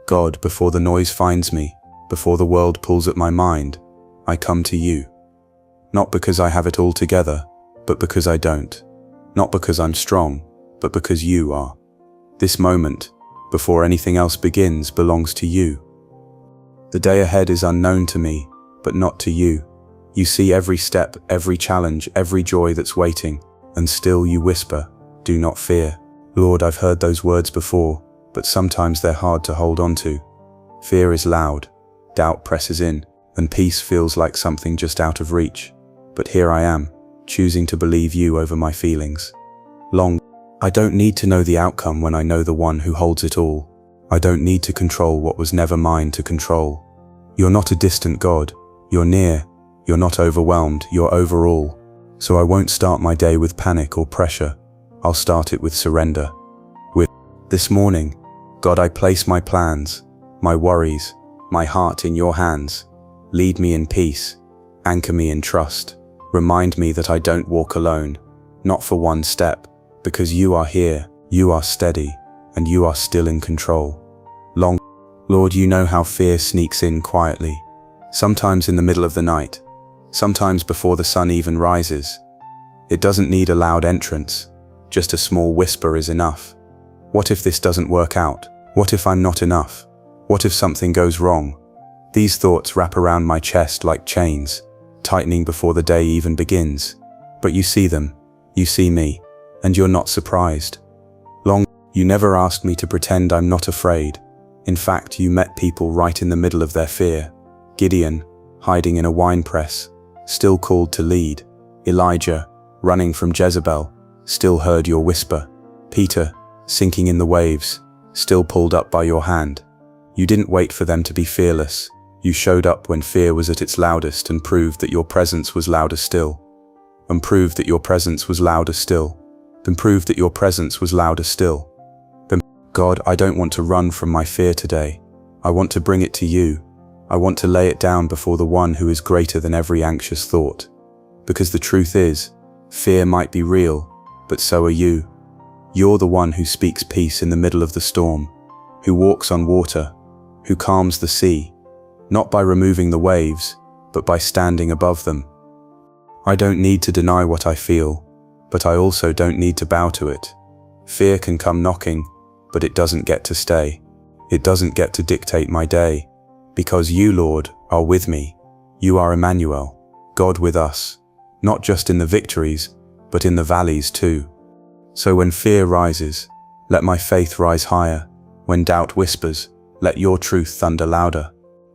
God, before the noise finds me, before the world pulls at my mind, I come to you. Not because I have it all together, but because I don't. Not because I'm strong, but because you are. This moment, before anything else begins, belongs to you. The day ahead is unknown to me, but not to you. You see every step, every challenge, every joy that's waiting, and still you whisper, "Do not fear." Lord, I've heard those words before, but sometimes they're hard to hold on to. Fear is loud, doubt presses in, and peace feels like something just out of reach. But here I am, choosing to believe you over my feelings. I don't need to know the outcome when I know the one who holds it all. I don't need to control what was never mine to control. You're not a distant God. You're near. You're not overwhelmed. You're overall. So I won't start my day with panic or pressure. I'll start it with surrender. This morning, God, I place my plans, my worries, my heart in your hands. Lead me in peace. Anchor me in trust. Remind me that I don't walk alone, not for one step, because you are here, you are steady, and you are still in control. Lord, you know how fear sneaks in quietly, sometimes in the middle of the night, sometimes before the sun even rises. It doesn't need a loud entrance, just a small whisper is enough. What if this doesn't work out? What if I'm not enough? What if something goes wrong? These thoughts wrap around my chest like chains, tightening before the day even begins. But you see them, you see me, and you're not surprised. You never asked me to pretend I'm not afraid. In fact, you met people right in the middle of their fear. Gideon, hiding in a wine press, still called to lead. Elijah, running from Jezebel, still heard your whisper. Peter, sinking in the waves, still pulled up by your hand. You didn't wait for them to be fearless. You showed up when fear was at its loudest and proved that your presence was louder still. And proved that your presence was louder still. Then proved that your presence was louder still. God, I don't want to run from my fear today. I want to bring it to you. I want to lay it down before the one who is greater than every anxious thought. Because the truth is, fear might be real, but so are you. You're the one who speaks peace in the middle of the storm, who walks on water, who calms the sea, not by removing the waves, but by standing above them. I don't need to deny what I feel, but I also don't need to bow to it. Fear can come knocking, but it doesn't get to stay. It doesn't get to dictate my day. Because you, Lord, are with me. You are Emmanuel, God with us, not just in the victories, but in the valleys too. So when fear rises, let my faith rise higher. When doubt whispers, let your truth thunder louder.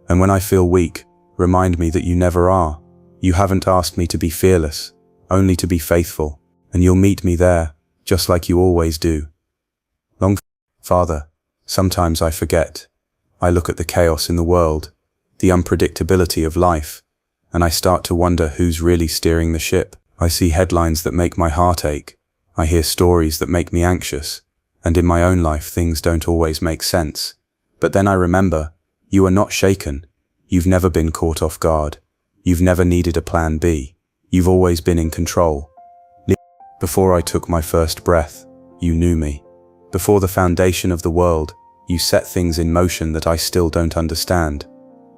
And when I feel weak, remind me that you never are. You haven't asked me to be fearless, only to be faithful, and you'll meet me there, just like you always do. Father, sometimes I forget. I look at the chaos in the world, the unpredictability of life, and I start to wonder who's really steering the ship. I see headlines that make my heart ache. I hear stories that make me anxious, and in my own life things don't always make sense. But then I remember, you are not shaken. You've never been caught off guard. You've never needed a plan B. You've always been in control. Before I took my first breath, you knew me. Before the foundation of the world, you set things in motion that I still don't understand.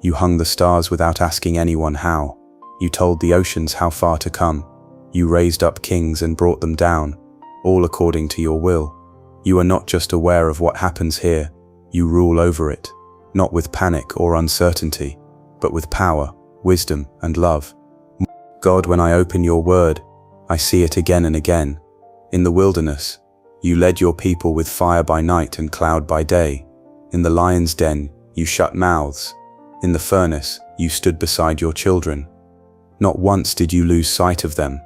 You hung the stars without asking anyone how. You told the oceans how far to come. You raised up kings and brought them down, all according to your will. You are not just aware of what happens here, you rule over it, not with panic or uncertainty, but with power, wisdom, and love. God, when I open your word, I see it again and again. In the wilderness, you led your people with fire by night and cloud by day. In the lion's den, you shut mouths. In the furnace, you stood beside your children. Not once did you lose sight of them.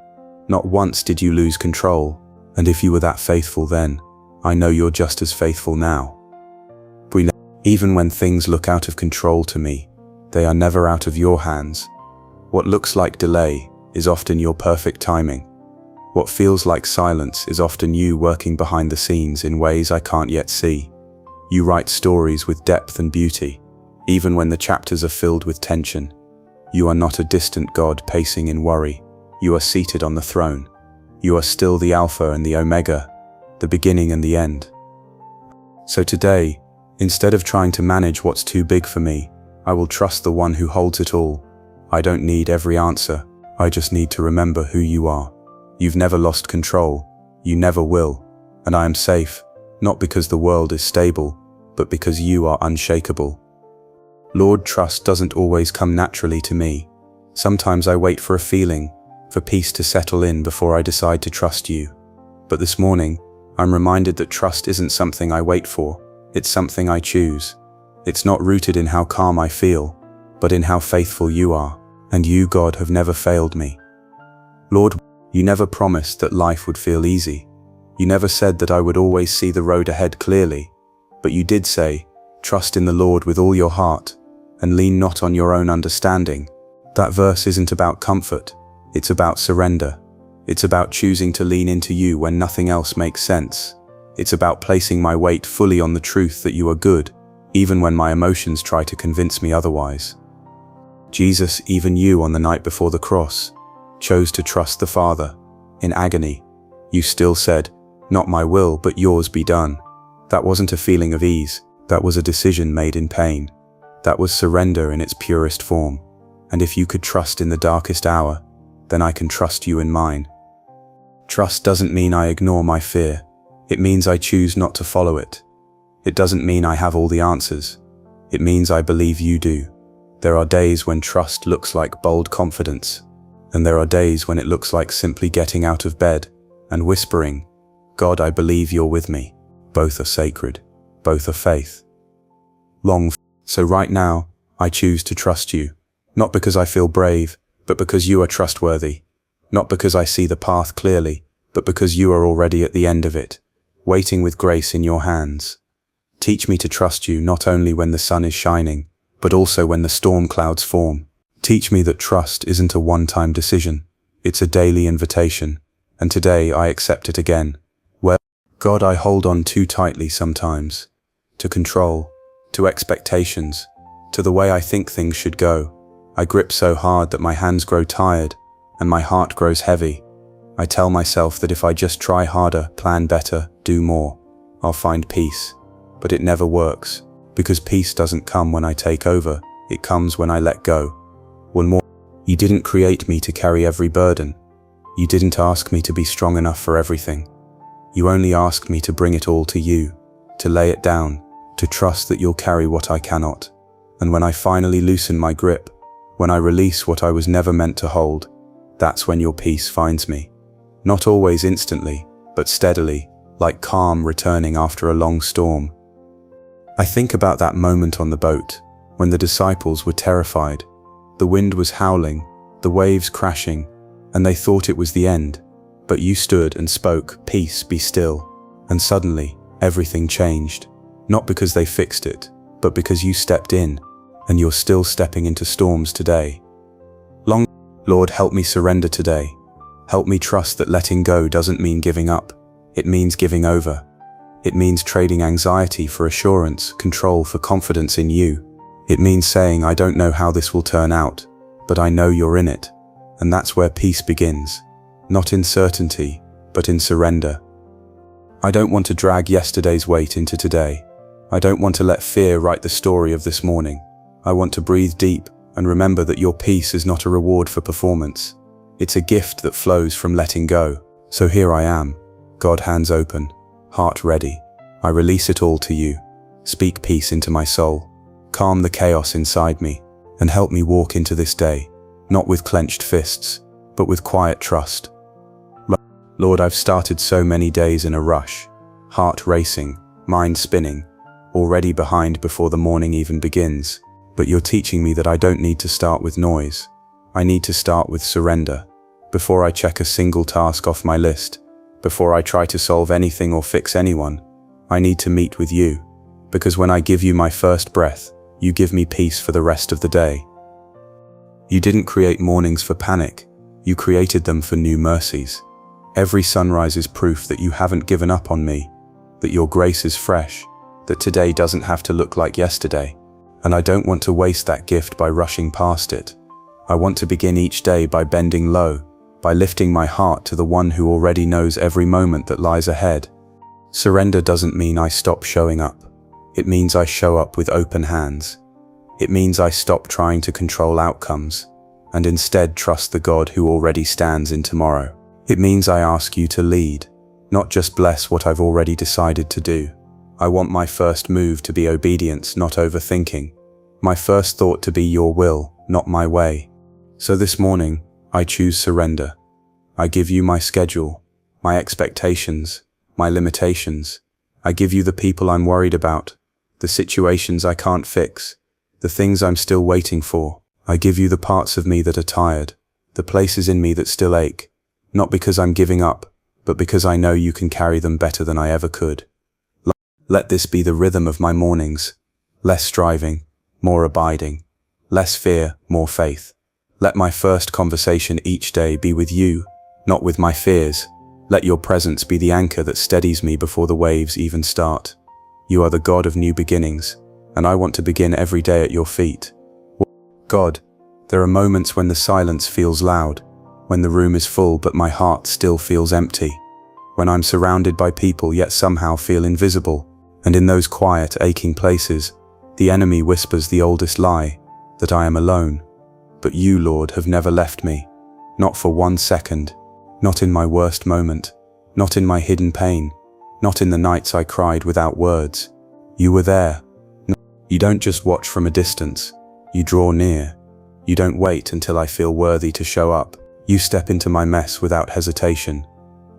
Not once did you lose control. And if you were that faithful then, I know you're just as faithful now. Even when things look out of control to me, they are never out of your hands. What looks like delay is often your perfect timing. What feels like silence is often you working behind the scenes in ways I can't yet see. You write stories with depth and beauty, even when the chapters are filled with tension. You are not a distant God pacing in worry. You are seated on the throne. You are still the Alpha and the Omega, the beginning and the end. So today, Instead of trying to manage what's too big for me, I will trust the one who holds it all. I don't need every answer, I just need to remember who you are. You've never lost control, you never will, and I am safe, not because the world is stable, but because you are unshakable. Lord, trust doesn't always come naturally to me. Sometimes I wait for a feeling, for peace to settle in before I decide to trust you. But this morning, I'm reminded that trust isn't something I wait for, it's something I choose. It's not rooted in how calm I feel, but in how faithful you are, and you, God, have never failed me. Lord, you never promised that life would feel easy. You never said that I would always see the road ahead clearly, but you did say, trust in the Lord with all your heart, and lean not on your own understanding. That verse isn't about comfort, it's about surrender. It's about choosing to lean into you when nothing else makes sense. It's about placing my weight fully on the truth that you are good, even when my emotions try to convince me otherwise. Jesus, even you on the night before the cross, chose to trust the Father. In agony, you still said, not my will, but yours be done. That wasn't a feeling of ease, that was a decision made in pain. That was surrender in its purest form. And if you could trust in the darkest hour, then I can trust you in mine. Trust doesn't mean I ignore my fear. It means I choose not to follow it. It doesn't mean I have all the answers. It means I believe you do. There are days when trust looks like bold confidence, and there are days when it looks like simply getting out of bed and whispering, God, I believe you're with me. Both are sacred. Both are faith. So right now, I choose to trust you, not because I feel brave, but because you are trustworthy. Not because I see the path clearly, but because you are already at the end of it, waiting with grace in your hands. Teach me to trust you not only when the sun is shining, but also when the storm clouds form. Teach me that trust isn't a one-time decision, it's a daily invitation, and today I accept it again. Well, God, I hold on too tightly sometimes, to control, to expectations, to the way I think things should go. I grip so hard that my hands grow tired, and my heart grows heavy. I tell myself that if I just try harder, plan better, do more, I'll find peace. But it never works, because peace doesn't come when I take over, it comes when I let go. One more, you didn't create me to carry every burden. You didn't ask me to be strong enough for everything. You only asked me to bring it all to you, to lay it down, to trust that you'll carry what I cannot. And when I finally loosen my grip, when I release what I was never meant to hold, that's when your peace finds me. Not always instantly, but steadily, like calm returning after a long storm. I think about that moment on the boat, when the disciples were terrified. The wind was howling, the waves crashing, and they thought it was the end. But you stood and spoke, "Peace, be still." And suddenly, everything changed. Not because they fixed it, but because you stepped in, and you're still stepping into storms today. Lord, help me surrender today. Help me trust that letting go doesn't mean giving up. It means giving over. It means trading anxiety for assurance, control for confidence in you. It means saying, I don't know how this will turn out, but I know you're in it. And that's where peace begins. Not in certainty, but in surrender. I don't want to drag yesterday's weight into today. I don't want to let fear write the story of this morning. I want to breathe deep and remember that your peace is not a reward for performance. It's a gift that flows from letting go. So here I am, God, hands open, heart ready. I release it all to you. Speak peace into my soul. Calm the chaos inside me and help me walk into this day, not with clenched fists, but with quiet trust. Lord, I've started so many days in a rush, heart racing, mind spinning, already behind before the morning even begins. But you're teaching me that I don't need to start with noise. I need to start with surrender. Before I check a single task off my list, before I try to solve anything or fix anyone, I need to meet with you. Because when I give you my first breath, you give me peace for the rest of the day. You didn't create mornings for panic. You created them for new mercies. Every sunrise is proof that you haven't given up on me, that your grace is fresh, that today doesn't have to look like yesterday. And I don't want to waste that gift by rushing past it. I want to begin each day by bending low, by lifting my heart to the one who already knows every moment that lies ahead. Surrender doesn't mean I stop showing up. It means I show up with open hands. It means I stop trying to control outcomes and instead trust the God who already stands in tomorrow. It means I ask you to lead, not just bless what I've already decided to do. I want my first move to be obedience, not overthinking. My first thought to be your will, not my way. So this morning, I choose surrender. I give you my schedule, my expectations, my limitations. I give you the people I'm worried about, the situations I can't fix, the things I'm still waiting for. I give you the parts of me that are tired, the places in me that still ache, not because I'm giving up, but because I know you can carry them better than I ever could. Let this be the rhythm of my mornings. Less striving, more abiding. Less fear, more faith. Let my first conversation each day be with you, not with my fears. Let your presence be the anchor that steadies me before the waves even start. You are the God of new beginnings, and I want to begin every day at your feet. God, there are moments when the silence feels loud, when the room is full but my heart still feels empty, when I'm surrounded by people yet somehow feel invisible, and in those quiet, aching places, the enemy whispers the oldest lie, that I am alone. But you, Lord, have never left me, not for 1 second, not in my worst moment, not in my hidden pain, not in the nights I cried without words. You were there. You don't just watch from a distance, you draw near. You don't wait until I feel worthy to show up. You step into my mess without hesitation.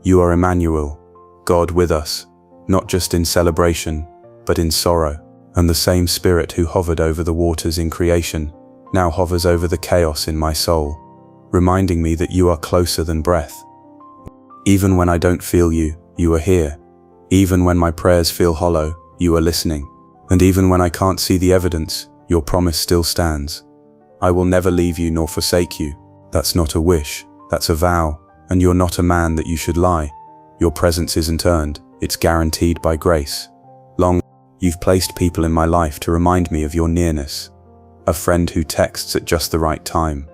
You are Emmanuel, God with us, not just in celebration, but in sorrow. And the same Spirit who hovered over the waters in creation now hovers over the chaos in my soul, reminding me that you are closer than breath. Even when I don't feel you, you are here. Even when my prayers feel hollow, you are listening. And even when I can't see the evidence, your promise still stands. I will never leave you nor forsake you. That's not a wish, that's a vow. And you're not a man that you should lie. Your presence isn't earned, it's guaranteed by grace. You've placed people in my life to remind me of your nearness. A friend who texts at just the right time.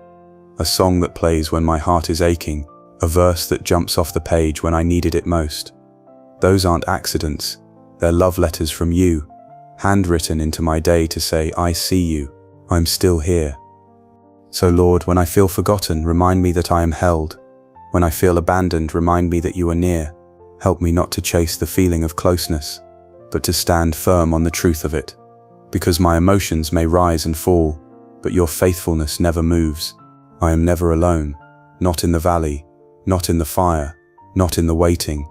A song that plays when my heart is aching. A verse that jumps off the page when I needed it most. Those aren't accidents, they're love letters from you, handwritten into my day to say, I see you, I'm still here. So Lord, when I feel forgotten, remind me that I am held. When I feel abandoned, remind me that you are near. Help me not to chase the feeling of closeness, but to stand firm on the truth of it. Because my emotions may rise and fall, but your faithfulness never moves. I am never alone, not in the valley, not in the fire, not in the waiting.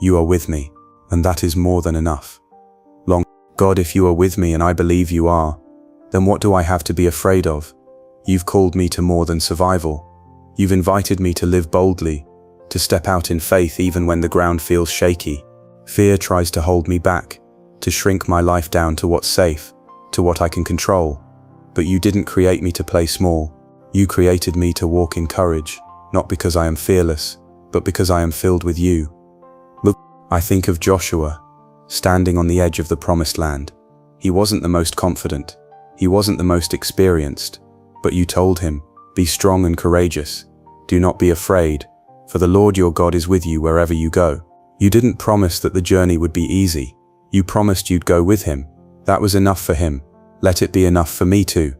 You are with me, and that is more than enough. God, if you are with me, and I believe you are, then what do I have to be afraid of? You've called me to more than survival. You've invited me to live boldly, to step out in faith even when the ground feels shaky. Fear tries to hold me back, to shrink my life down to what's safe, to what I can control. But you didn't create me to play small. You created me to walk in courage, not because I am fearless, but because I am filled with you. Look, I think of Joshua, standing on the edge of the promised land. He wasn't the most confident. He wasn't the most experienced. But you told him, be strong and courageous. Do not be afraid, for the Lord your God is with you wherever you go. You didn't promise that the journey would be easy. You promised you'd go with him. That was enough for him. Let it be enough for me too.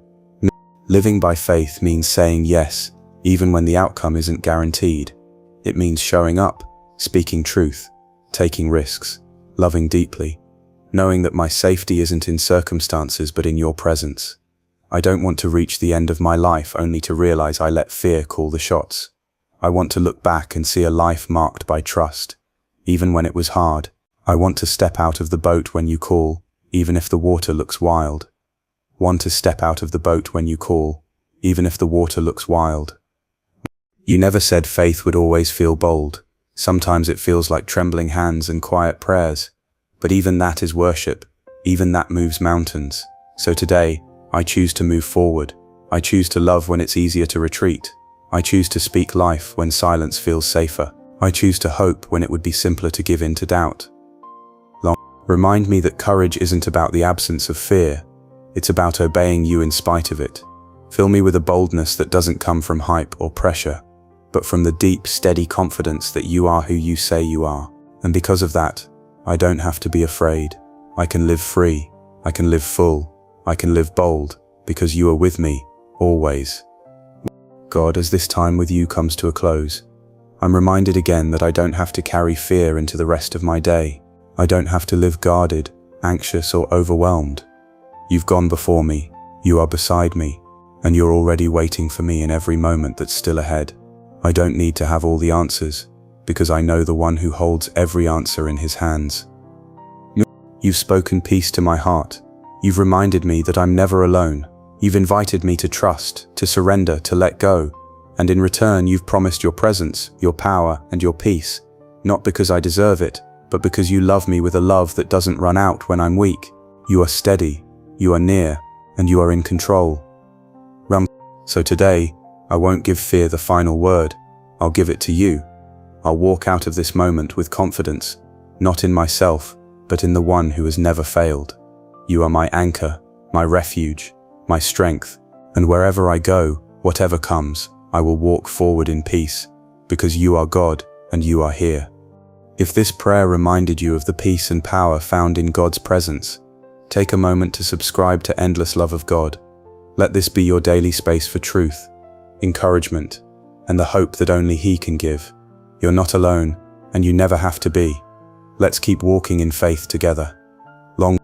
Living by faith means saying yes, even when the outcome isn't guaranteed. It means showing up, speaking truth, taking risks, loving deeply, knowing that my safety isn't in circumstances but in your presence. I don't want to reach the end of my life only to realize I let fear call the shots. I want to look back and see a life marked by trust, even when it was hard. I want to step out of the boat when you call, even if the water looks wild. Want to step out of the boat when you call, even if the water looks wild. You never said faith would always feel bold. Sometimes it feels like trembling hands and quiet prayers. But even that is worship. Even that moves mountains. So today, I choose to move forward. I choose to love when it's easier to retreat. I choose to speak life when silence feels safer. I choose to hope when it would be simpler to give in to doubt. Remind me that courage isn't about the absence of fear. It's about obeying you in spite of it. Fill me with a boldness that doesn't come from hype or pressure, but from the deep, steady confidence that you are who you say you are. And because of that, I don't have to be afraid. I can live free. I can live full. I can live bold, because you are with me, always. God, as this time with you comes to a close, I'm reminded again that I don't have to carry fear into the rest of my day. I don't have to live guarded, anxious, or overwhelmed. You've gone before me, you are beside me, and you're already waiting for me in every moment that's still ahead. I don't need to have all the answers, because I know the one who holds every answer in his hands. You've spoken peace to my heart. You've reminded me that I'm never alone. You've invited me to trust, to surrender, to let go. And in return, you've promised your presence, your power, and your peace, not because I deserve it, but because you love me with a love that doesn't run out when I'm weak. You are steady, you are near, and you are in control. So today, I won't give fear the final word. I'll give it to you. I'll walk out of this moment with confidence, not in myself, but in the one who has never failed. You are my anchor, my refuge, my strength, and wherever I go, whatever comes, I will walk forward in peace, because you are God and you are here. If this prayer reminded you of the peace and power found in God's presence, take a moment to subscribe to Endless Love of God. Let this be your daily space for truth, encouragement, and the hope that only He can give. You're not alone, and you never have to be. Let's keep walking in faith together. Long